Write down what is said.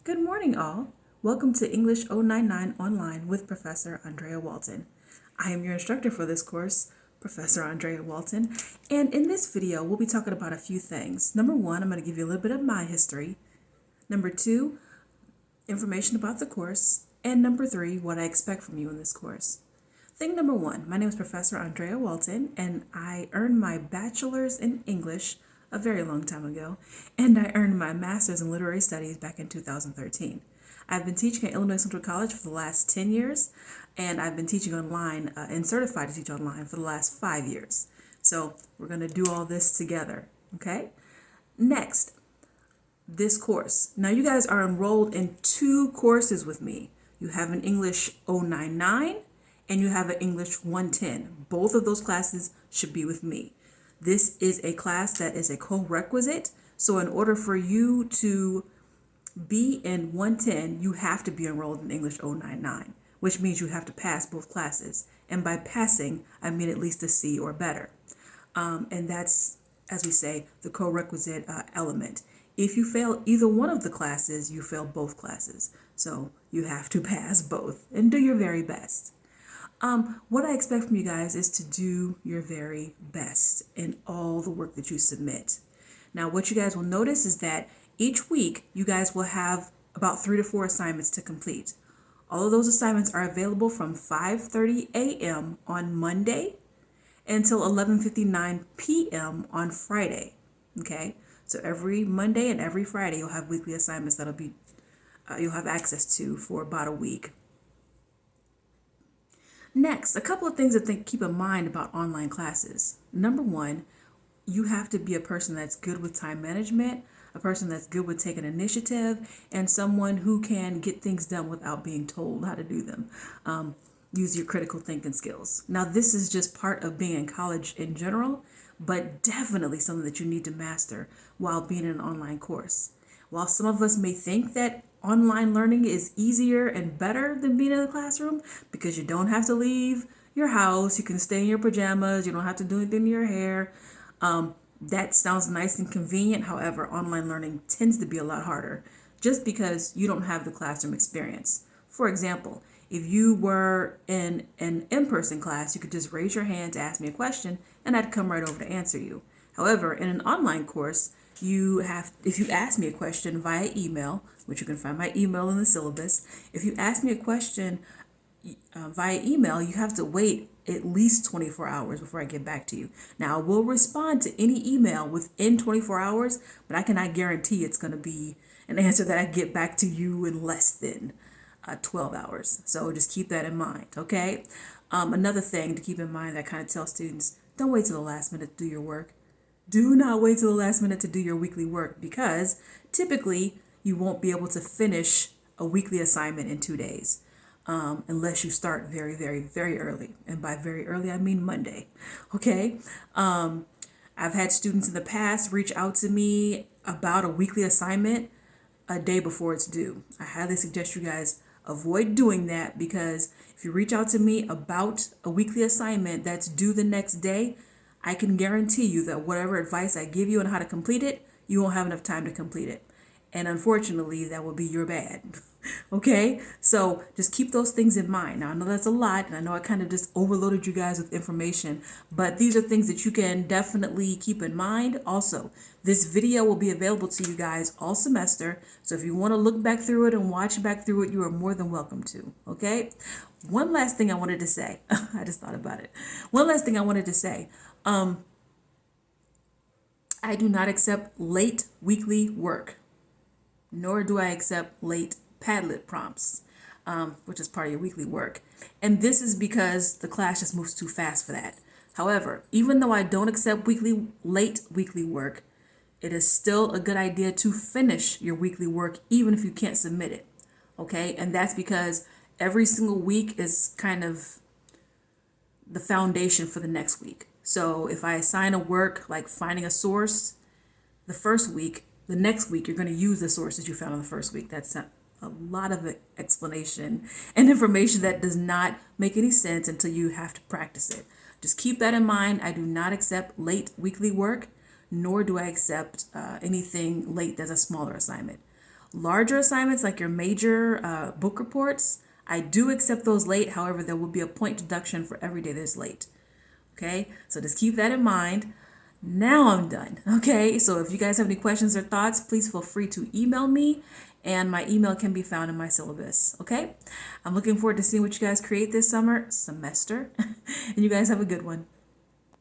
Good morning, all. Welcome to English 099 Online with Professor Andrea Walton. I am your instructor for this course, Professor Andrea Walton, and in this video, we'll be talking about a few things. Number one, I'm going to give you a little bit of my history. Number two, information about the course. And number three, what I expect from you in this course. Thing number one, my name is Professor Andrea Walton, and I earned my bachelor's in English a very long time ago, and I earned my master's in literary studies back in 2013. I've been teaching at Illinois Central College for the last 10 years, and I've been teaching online and certified to teach online for the last 5 years. So we're going to do all this together, okay? Next, this course. Now you guys are enrolled in 2 courses with me. You have an English 099 and you have an English 110. Both of those classes should be with me. This is a class that is a co-requisite. So in order for you to be in 110, you have to be enrolled in English 099, which means you have to pass both classes. And by passing, I mean at least a C or better. And that's, as we say, the co-requisite element. If you fail either one of the classes, you fail both classes. So you have to pass both and do your very best. What I expect from you guys is to do your very best in all the work that you submit. Now, what you guys will notice is that each week you guys will have about 3 to 4 assignments to complete. All of those assignments are available from 5:30 a.m. on Monday until 11:59 p.m. on Friday. Okay, so every Monday and every Friday you'll have weekly assignments that'll be you'll have access to for about a week. Next, a couple of things to keep in mind about online classes. Number one, you have to be a person that's good with time management, a person that's good with taking initiative, and someone who can get things done without being told how to do them. Use your critical thinking skills. Now, this is just part of being in college in general, but definitely something that you need to master while being in an online course. While some of us may think that online learning is easier and better than being in the classroom because you don't have to leave your house, you can stay in your pajamas, you don't have to do anything to your hair. That sounds nice and convenient. However, online learning tends to be a lot harder just because you don't have the classroom experience. For example, if you were in an in-person class, you could just raise your hand to ask me a question and I'd come right over to answer you. However, in an online course, if you ask me a question via email, which you can find my email in the syllabus, if you ask me a question via email, you have to wait at least 24 hours before I get back to you. Now, I will respond to any email within 24 hours, but I cannot guarantee it's going to be an answer that I get back to you in less than 12 hours. So just keep that in mind, okay? Another thing to keep in mind that I kind of tell students, don't wait till the last minute to do your work. Do not wait till the last minute to do your weekly work because typically you won't be able to finish a weekly assignment in 2 days unless you start very, very, very early. And by very early, I mean Monday. Okay. I've had students in the past reach out to me about a weekly assignment a day before it's due. I highly suggest you guys avoid doing that because if you reach out to me about a weekly assignment that's due the next day, I can guarantee you that whatever advice I give you on how to complete it, you won't have enough time to complete it. And unfortunately, that will be your bad. Okay? So just keep those things in mind. Now, I know that's a lot, and I know I kind of just overloaded you guys with information, but these are things that you can definitely keep in mind. Also, this video will be available to you guys all semester. So if you want to look back through it and watch back through it, you are more than welcome to. Okay? One last thing I wanted to say. I just thought about it. One last thing I wanted to say. I do not accept late weekly work, nor do I accept late Padlet prompts, which is part of your weekly work. And this is because the class just moves too fast for that. However, even though I don't accept late weekly work, it is still a good idea to finish your weekly work even if you can't submit it. Okay? And that's because every single week is kind of the foundation for the next week. So if I assign a work like finding a source the first week, the next week you're going to use the sources you found in the first week. That's a lot of explanation and information that does not make any sense until you have to practice it. Just keep that in mind. I do not accept late weekly work, nor do I accept anything late that's a smaller assignment. Larger assignments like your major book reports, I do accept those late. However, there will be a point deduction for every day that's late. Okay, so just keep that in mind. Now I'm done. Okay, so if you guys have any questions or thoughts, please feel free to email me, and my email can be found in my syllabus. Okay, I'm looking forward to seeing what you guys create this semester, and you guys have a good one.